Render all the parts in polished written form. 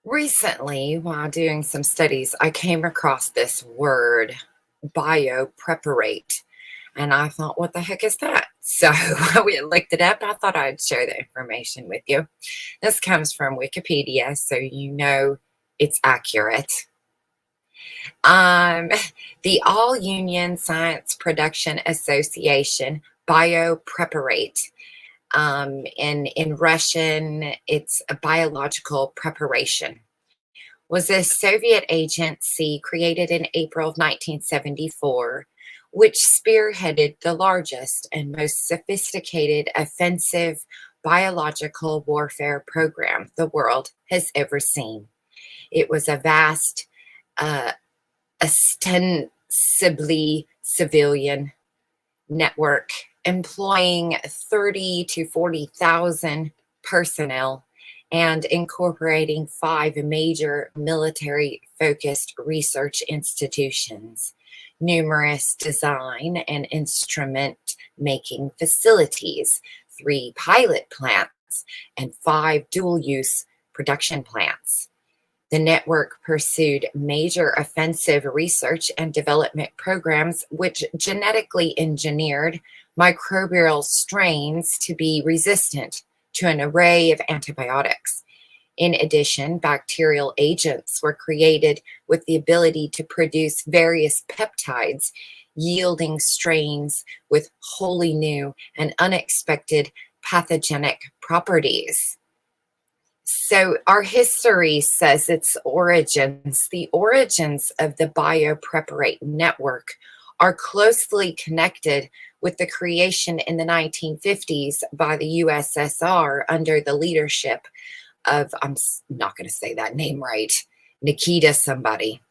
Recently, while doing some studies, I came across this word, biopreparate, and I thought, what the heck is that? So we looked it up. I thought I'd share the information with you. This comes from Wikipedia, so you know it's accurate. Um, the All Union Science Production Association, Biopreparat. In Russian, it's a biological preparation, was a Soviet agency created in April of 1974, which spearheaded the largest and most sophisticated offensive biological warfare program the world has ever seen. It was a vast, uh, ostensibly civilian network employing 30 to 40,000 personnel and incorporating 5 major military focused research institutions, numerous design and instrument making facilities, 3 pilot plants, and 5 dual use production plants. The network pursued major offensive research and development programs which genetically engineered microbial strains to be resistant to an array of antibiotics. In addition, bacterial agents were created with the ability to produce various peptides, yielding strains with wholly new and unexpected pathogenic properties. So our history says the origins of the Biopreparat network are closely connected with the creation in the 1950s by the USSR under the leadership of, I'm not going to say that name right, Nikita somebody,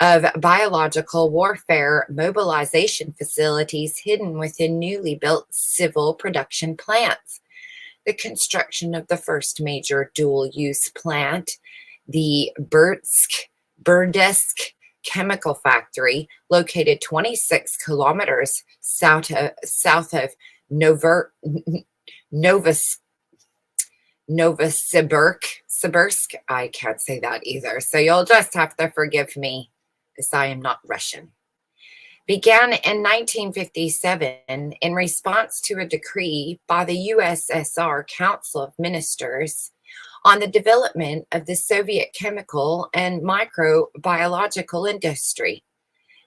of biological warfare mobilization facilities hidden within newly built civil production plants. The construction of the first major dual-use plant, the Berdsk chemical factory, located 26 kilometers south of Novosibirsk. I can't say that either, so you'll just have to forgive me, as I am not Russian. Began in 1957 in response to a decree by the USSR Council of Ministers on the development of the Soviet chemical and microbiological industry.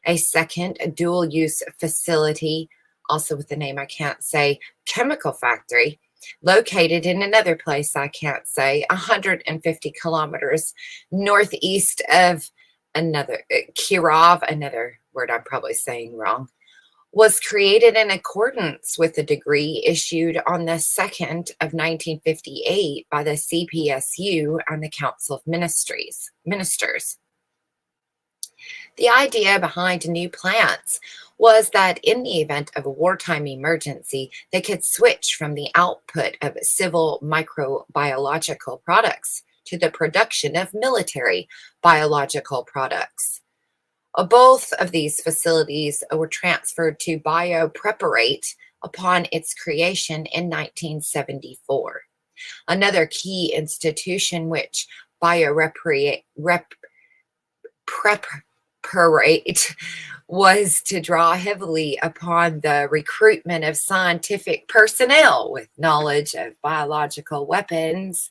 A second dual-use facility, also with the name I can't say, chemical factory, located in another place I can't say, 150 kilometers northeast of Kirov, another word I'm probably saying wrong, was created in accordance with the decree issued on the 2nd of 1958 by the CPSU and the Council of Ministers. The idea behind new plants was that in the event of a wartime emergency, they could switch from the output of civil microbiological products to the production of military biological products. Both of these facilities were transferred to Biopreparat upon its creation in 1974. Another key institution which Biopreparat was to draw heavily upon the recruitment of scientific personnel with knowledge of biological weapons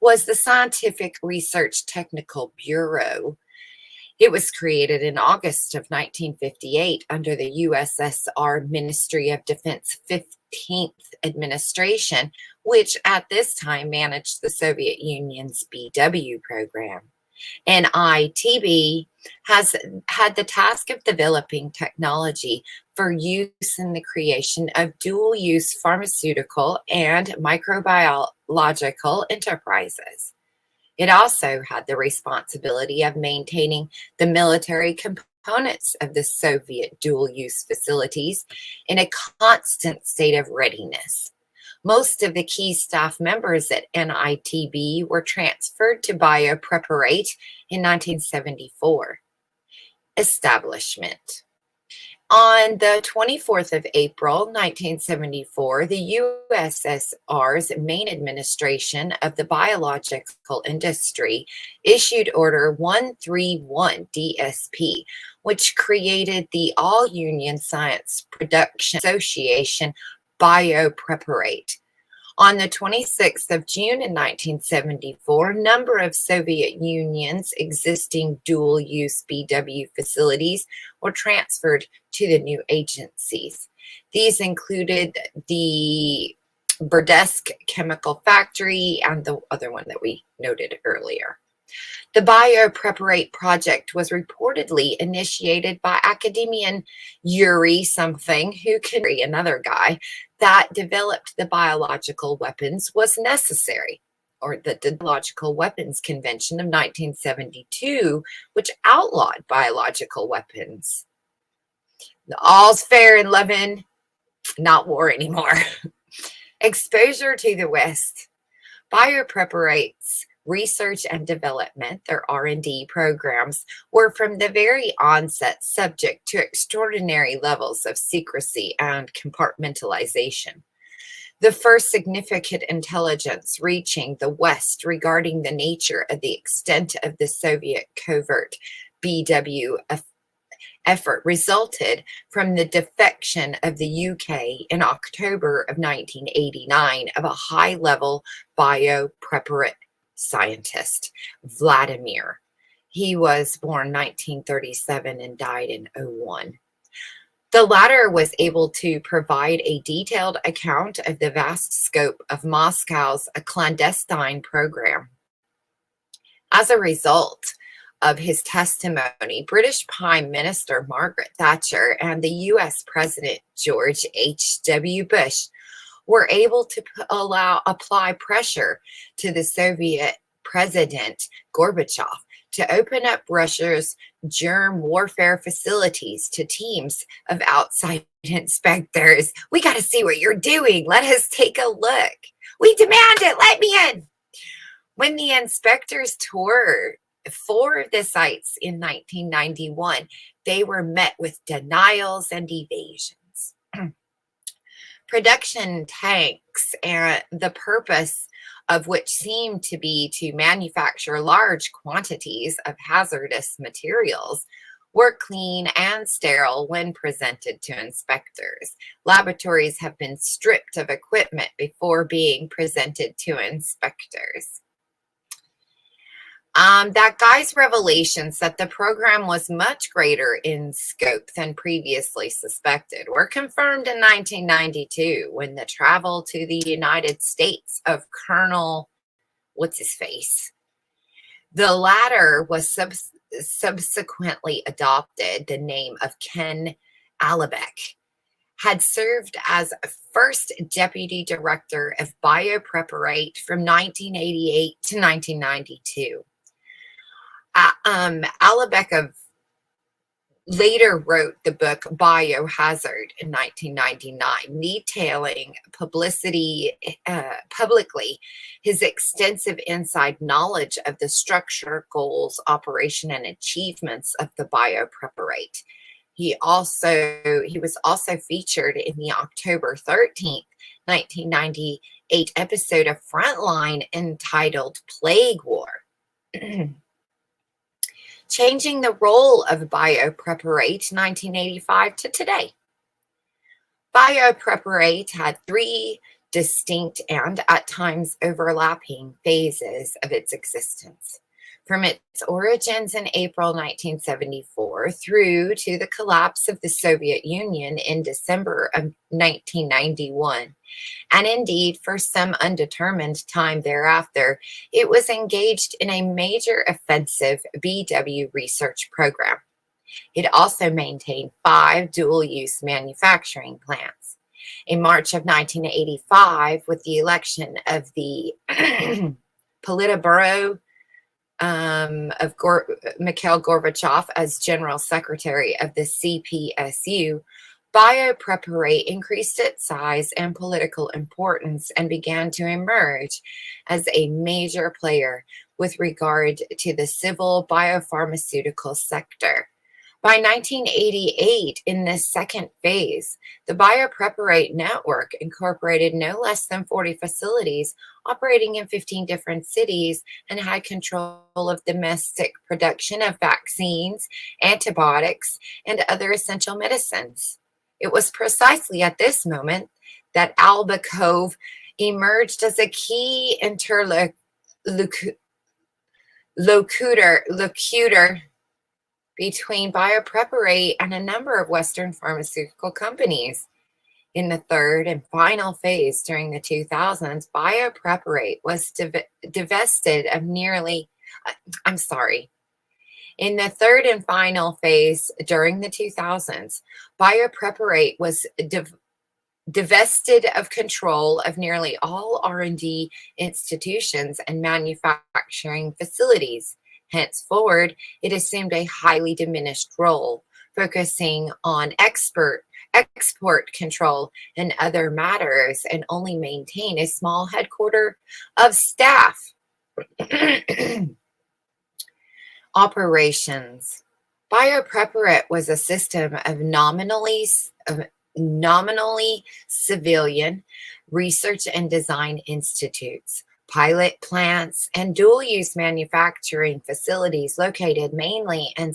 was the Scientific Research Technical Bureau. It was created in August of 1958 under the USSR Ministry of Defense 15th Administration, which at this time managed the Soviet Union's BW program. NITB has had the task of developing technology for use in the creation of dual-use pharmaceutical and microbiological enterprises. It also had the responsibility of maintaining the military components of the Soviet dual-use facilities in a constant state of readiness. Most of the key staff members at NITB were transferred to Biopreparat in 1974. Establishment. On the 24th of April, 1974, the USSR's main administration of the biological industry issued Order 131 DSP, which created the All-Union Science Production Association Biopreparat. On the 26th of June in 1974, a number of Soviet Union's existing dual-use BW facilities were transferred to the new agencies. These included the Burdesk Chemical Factory and the other one that we noted earlier. The Biopreparat project was reportedly initiated by academician Yuri something, who could be another guy, that developed the biological weapons was necessary, or the Biological Weapons Convention of 1972, which outlawed biological weapons. All's fair in love and not war anymore. Exposure to the West. Biopreparat's research and development, their R&D programs, were from the very onset subject to extraordinary levels of secrecy and compartmentalization. The first significant intelligence reaching the West regarding the nature of the extent of the Soviet covert BW effort resulted from the defection of the UK in October of 1989 of a high-level biopreparat scientist, Vladimir. He was born 1937 and died in 2001. The latter was able to provide a detailed account of the vast scope of Moscow's clandestine program. As a result of his testimony, British Prime Minister Margaret Thatcher and the U.S. President George H.W. Bush were able to apply pressure to the Soviet President Gorbachev to open up Russia's germ warfare facilities to teams of outside inspectors. We got to see what you're doing. Let us take a look. We demand it. Let me in. When the inspectors toured 4 of the sites in 1991, they were met with denials and evasions. Production tanks, and the purpose of which seemed to be to manufacture large quantities of hazardous materials, were clean and sterile when presented to inspectors. Laboratories have been stripped of equipment before being presented to inspectors. That guy's revelations that the program was much greater in scope than previously suspected were confirmed in 1992 when the travel to the United States of Colonel what's-his-face. The latter was subsequently adopted the name of Ken Alibek, had served as first deputy director of Biopreparat from 1988 to 1992. Alibek later wrote the book Biohazard in 1999, detailing publicly his extensive inside knowledge of the structure, goals, operation, and achievements of the Biopreparat. He was also featured in the October 13th, 1998 episode of Frontline entitled Plague War. Changing the role of Biopreparat 1985 to today. Biopreparat had 3 distinct and at times overlapping phases of its existence. From its origins in April 1974 through to the collapse of the Soviet Union in December of 1991, and indeed for some undetermined time thereafter, it was engaged in a major offensive BW research program. It also maintained 5 dual-use manufacturing plants. In March of 1985, with the election of the Politburo of Mikhail Gorbachev as General Secretary of the CPSU, Biopreparat increased its size and political importance and began to emerge as a major player with regard to the civil biopharmaceutical sector. By 1988, in this second phase, the Biopreparat network incorporated no less than 40 facilities operating in 15 different cities and had control of domestic production of vaccines, antibiotics, and other essential medicines. It was precisely at this moment that Albacove emerged as a key locutor between Biopreparat and a number of Western pharmaceutical companies. In the third and final phase during the 2000s, Biopreparat was divested of nearly, I'm sorry, in the third and final phase during the 2000s, Biopreparat was divested of control of nearly all R&D institutions and manufacturing facilities. Henceforward, it assumed a highly diminished role, focusing on export control and other matters, and only maintain a small headquarters of staff. Operations. Biopreparat was a system of nominally civilian research and design institutes, pilot plants, and dual-use manufacturing facilities located mainly in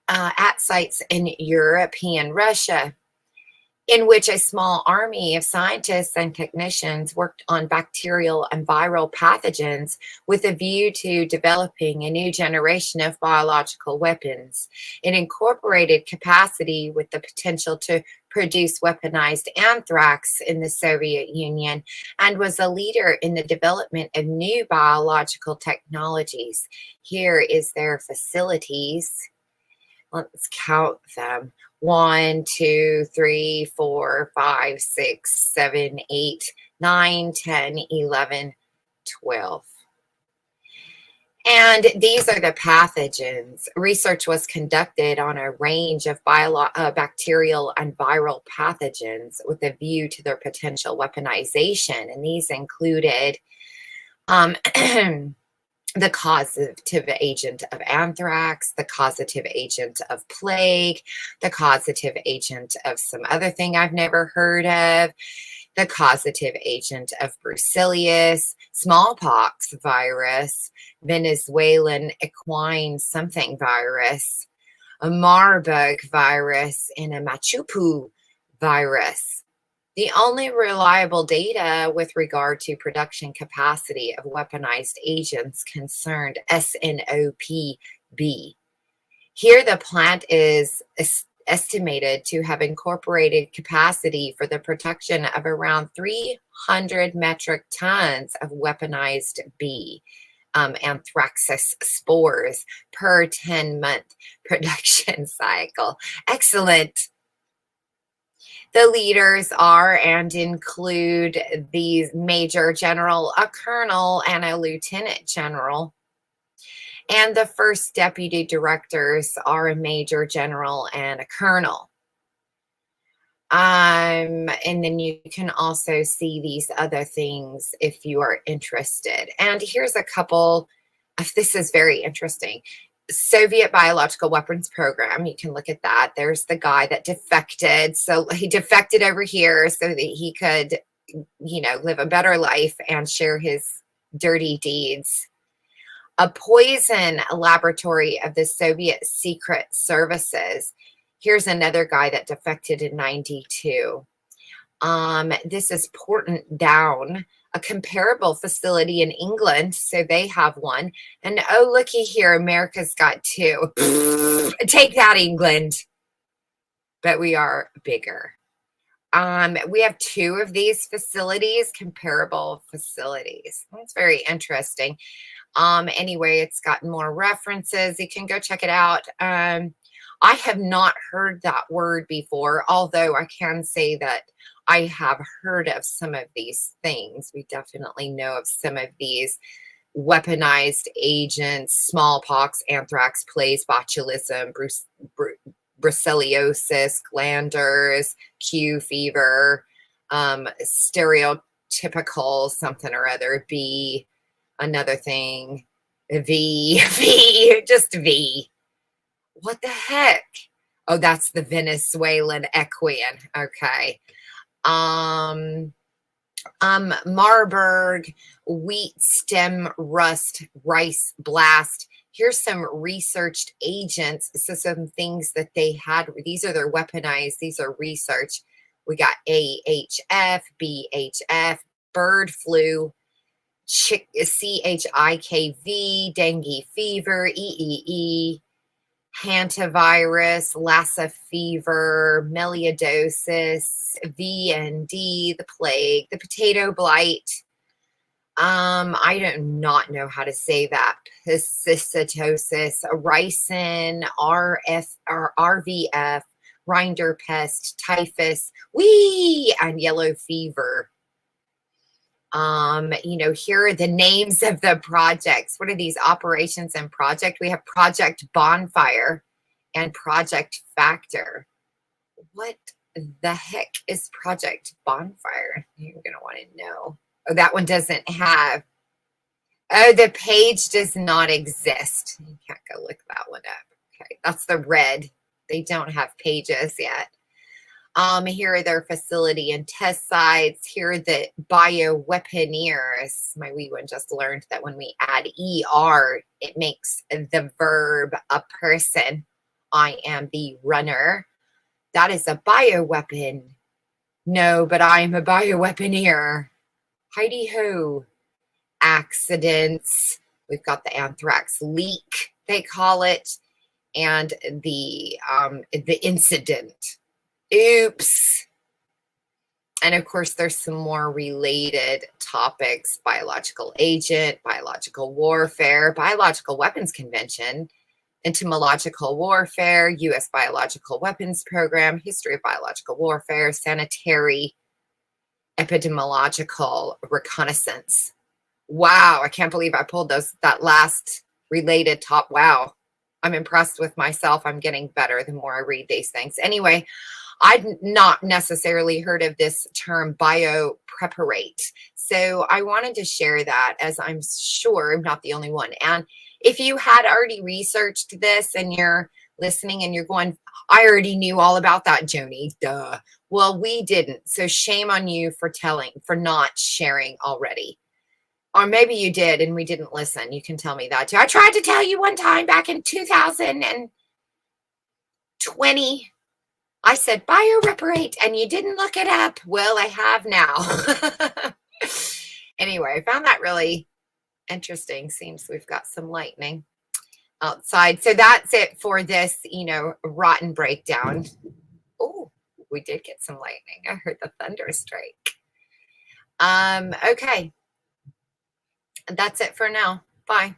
at sites in European Russia, in which a small army of scientists and technicians worked on bacterial and viral pathogens with a view to developing a new generation of biological weapons. It incorporated capacity with the potential to produce weaponized anthrax in the Soviet Union and was a leader in the development of new biological technologies. Here is their facilities. Let's count them. 1, 2, 3, 4, 5, 6, 7, 8, 9, 10, 11, 12. And these are the pathogens. Research was conducted on a range of bacterial and viral pathogens with a view to their potential weaponization. And these included the causative agent of anthrax, the causative agent of plague, the causative agent of some other thing I've never heard of, the causative agent of brucellosis, smallpox virus, Venezuelan equine something virus, a Marburg virus, and a Machupu virus. The only reliable data with regard to production capacity of weaponized agents concerned SNOPB. Here, the plant is estimated to have incorporated capacity for the production of around 300 metric tons of weaponized B, anthraxis spores per 10-month production cycle. Excellent. The leaders are and include these major general, a colonel, and a lieutenant general. And the first deputy directors are a major general and a colonel. And then you can also see these other things if you are interested. And here's a couple. This is very interesting. Soviet biological weapons program. You can look at that. There's the guy that defected. So he defected over here so that he could, live a better life and share his dirty deeds. A poison laboratory of the Soviet secret services. Here's another guy that defected in 92. This is Porton Down, a comparable facility in England, so they have one. And oh, looky here, America's got two. Take that, England. But we are bigger. We have two of these facilities, comparable facilities. That's very interesting. Anyway, it's got more references. You can go check it out. I have not heard that word before, although I can say that I have heard of some of these things. We definitely know of some of these weaponized agents: smallpox, anthrax, plague, botulism, brucellosis, glanders, Q fever, stereotypical something or other, B, another thing, V, just V. What the heck? Oh, that's the Venezuelan equian. Okay. Um, Marburg, wheat stem rust, rice blast. Here's some researched agents. So some things that they had. These are their weaponized. These are research. We got AHF, BHF, bird flu, CHIKV, dengue fever, EEE, hantavirus, Lassa fever, melioidosis, VND, the plague, the potato blight. I do not know how to say that. Piscitosis, ricin, RF or RVF, rinderpest, typhus, and yellow fever. Here are the names of the projects. What are these operations and project? We have Project Bonfire and Project Factor. What the heck is Project Bonfire? You're going to want to know. Oh, that one doesn't have. Oh, the page does not exist. You can't go look that one up. Okay, that's the red. They don't have pages yet. Here are their facility and test sites. Here are the bioweaponeers. My wee one just learned that when we add ER, it makes the verb a person. I am the runner. That is a bioweapon. No, but I am a bioweaponeer. Heidi ho. Accidents. We've got the anthrax leak, they call it, and the incident. Oops. And of course, there's some more related topics: biological agent, biological warfare, biological weapons convention, entomological warfare, U.S. biological weapons program, history of biological warfare, sanitary, epidemiological reconnaissance. Wow, I can't believe I pulled that last related top. Wow, I'm impressed with myself. I'm getting better the more I read these things. Anyway, I'd not necessarily heard of this term biopreparat. So I wanted to share that, as I'm sure I'm not the only one. And if you had already researched this and you're listening and you're going, I already knew all about that, Joni, duh. Well, we didn't. So shame on you for not sharing already. Or maybe you did and we didn't listen. You can tell me that too. I tried to tell you one time back in 2020. I said bioreparate and you didn't look it up. Well, I have now. Anyway, I found that really interesting. Seems we've got some lightning outside. So that's it for this, rotten breakdown. Oh, we did get some lightning. I heard the thunder strike. Okay. That's it for now. Bye.